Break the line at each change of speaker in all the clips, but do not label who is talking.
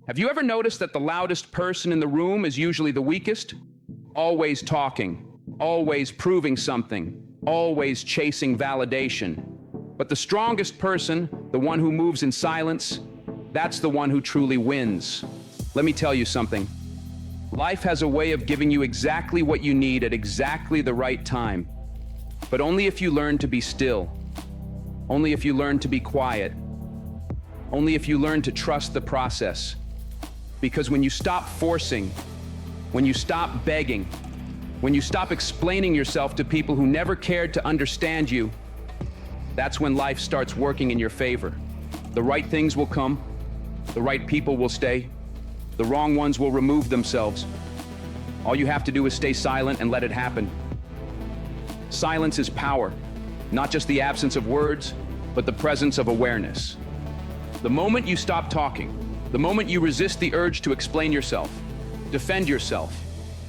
Have you ever noticed that the loudest person in the room is usually the weakest? Always talking, always proving something, always chasing validation. But the strongest person, the one who moves in silence, that's the one who truly wins. Let me tell you something. Life has a way of giving you exactly what you need at exactly the right time. But only if you learn to be still. Only if you learn to be quiet. Only if you learn to trust the process. Because when you stop forcing, when you stop begging, when you stop explaining yourself to people who never cared to understand you, that's when life starts working in your favor. The right things will come, the right people will stay, the wrong ones will remove themselves. All you have to do is stay silent and let it happen. Silence is power, not just the absence of words, but the presence of awareness. The moment you stop talking, the moment you resist the urge to explain yourself, defend yourself,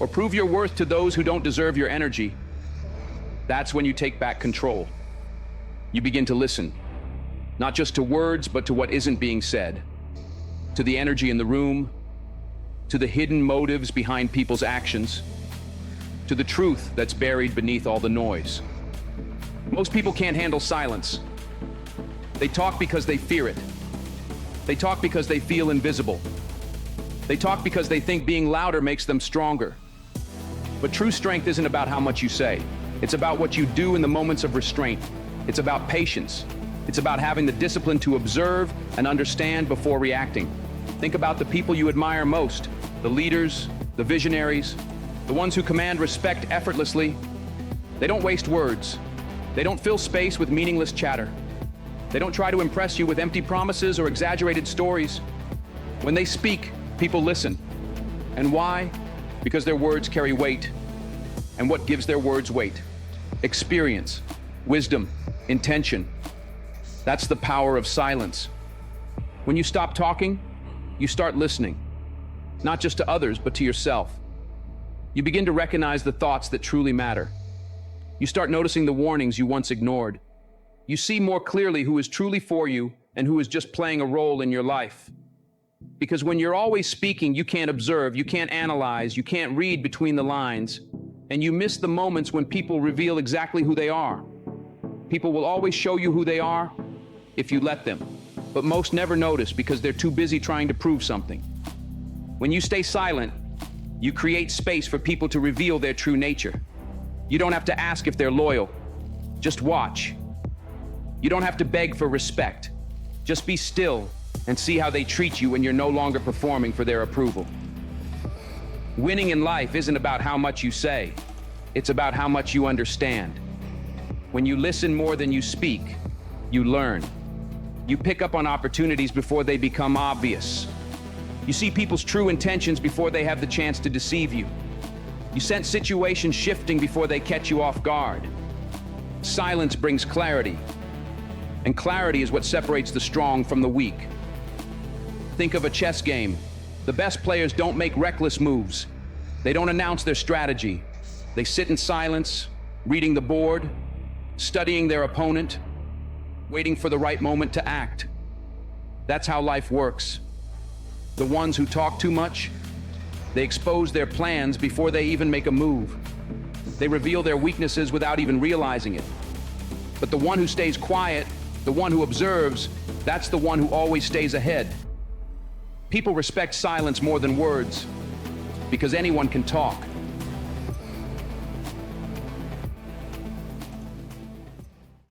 or prove your worth to those who don't deserve your energy, that's when you take back control. You begin to listen, not just to words, but to what isn't being said, to the energy in the room, to the hidden motives behind people's actions, to the truth that's buried beneath all the noise. Most people can't handle silence. They talk because they fear it. They talk because they feel invisible. They talk because they think being louder makes them stronger. But true strength isn't about how much you say. It's about what you do in the moments of restraint. It's about patience. It's about having the discipline to observe and understand before reacting. Think about the people you admire most, the leaders, the visionaries, the ones who command respect effortlessly. They don't waste words. They don't fill space with meaningless chatter. They don't try to impress you with empty promises or exaggerated stories. When they speak, people listen. And why? Because their words carry weight. And what gives their words weight? Experience, wisdom, intention. That's the power of silence. When you stop talking, you start listening. Not just to others, but to yourself. You begin to recognize the thoughts that truly matter. You start noticing the warnings you once ignored. You see more clearly who is truly for you and who is just playing a role in your life. Because when you're always speaking, you can't observe, you can't analyze, you can't read between the lines, and you miss the moments when people reveal exactly who they are. People will always show you who they are if you let them, but most never notice because they're too busy trying to prove something. When you stay silent, you create space for people to reveal their true nature. You don't have to ask if they're loyal, just watch. You don't have to beg for respect. Just be still and see how they treat you when you're no longer performing for their approval. Winning in life isn't about how much you say. It's about how much you understand. When you listen more than you speak, you learn. You pick up on opportunities before they become obvious. You see people's true intentions before they have the chance to deceive you. You sense situations shifting before they catch you off guard. Silence brings clarity. And clarity is what separates the strong from the weak. Think of a chess game. The best players don't make reckless moves. They don't announce their strategy. They sit in silence, reading the board, studying their opponent, waiting for the right moment to act. That's how life works. The ones who talk too much, they expose their plans before they even make a move. They reveal their weaknesses without even realizing it. But the one who stays quiet, the one who observes, that's the one who always stays ahead. People respect silence more than words because anyone can talk.